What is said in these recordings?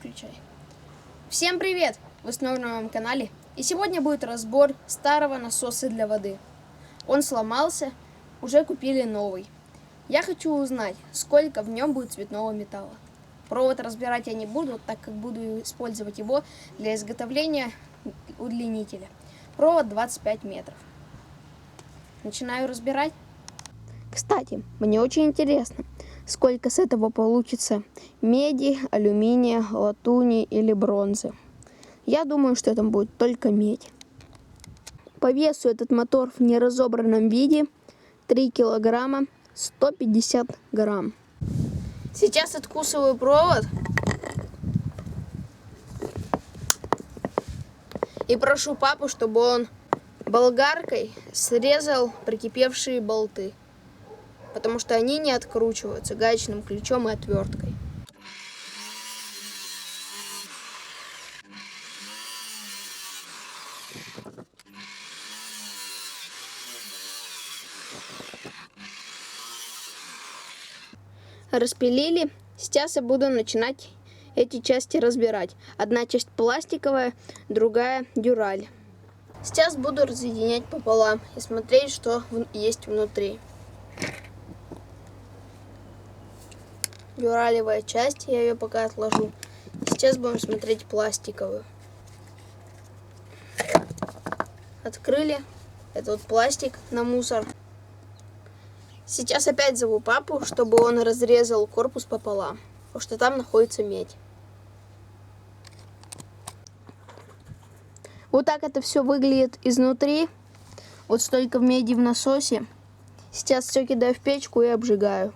выключай. Всем привет! Вы снова на моем канале. И сегодня будет разбор старого насоса для воды. Он сломался, уже купили новый. Я хочу узнать, сколько в нем будет цветного металла. Провод разбирать я не буду, так как буду использовать его для изготовления удлинителя. Провод 25 метров. Начинаю разбирать. Кстати, мне очень интересно, сколько с этого получится меди, алюминия, латуни или бронзы. Я думаю, что это будет только медь. По весу этот мотор в неразобранном виде 3 килограмма 150 грамм. Сейчас откусываю провод и прошу папу, чтобы он болгаркой срезал прикипевшие болты, потому что они не откручиваются гаечным ключом и отверткой. Распилили. Сейчас я буду начинать эти части разбирать. Одна часть пластиковая, другая дюраль. Сейчас буду разъединять пополам и смотреть, что есть внутри. Дюралевая часть, я ее пока отложу. Сейчас будем смотреть пластиковую. Открыли этот пластик на мусор. Сейчас опять зову папу, чтобы он разрезал корпус пополам, потому что там находится медь. Вот так это все выглядит изнутри. Вот столько меди в насосе. Сейчас все кидаю в печку и обжигаю.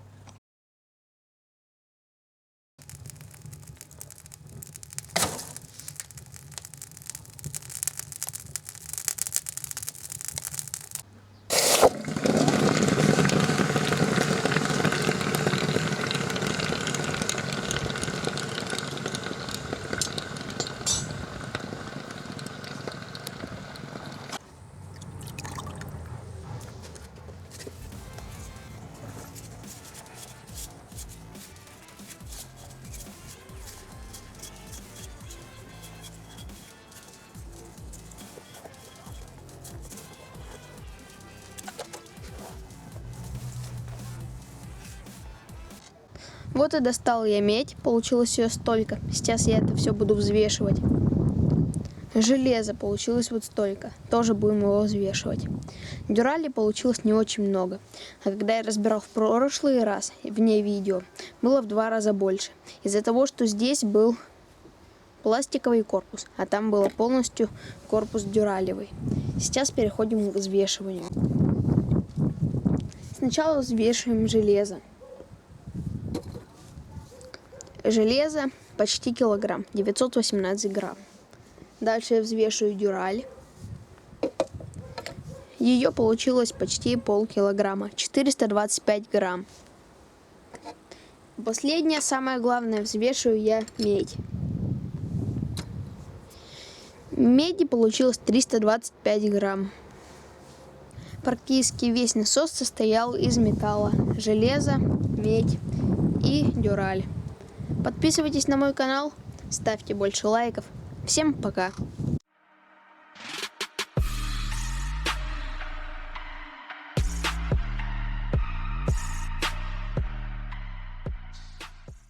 Вот и достал я медь, получилось ее столько. Сейчас я это все буду взвешивать. Железо получилось вот столько, тоже будем его взвешивать. Дюрали получилось не очень много, а когда я разбирал в прошлый раз, вне видео, было в 2 раза больше. Из-за того, что здесь был пластиковый корпус, а там был полностью корпус дюралевый. Сейчас переходим к взвешиванию. Сначала взвешиваем железо. Железо почти килограмм, 918 грамм. Дальше я взвешиваю дюраль. Ее получилось почти полкилограмма, 425 грамм. Последнее, самое главное, взвешиваю я медь. Меди получилось 325 грамм. Практически весь насос состоял из металла, железа, медь и дюраль. Подписывайтесь на мой канал, ставьте больше лайков. Всем пока!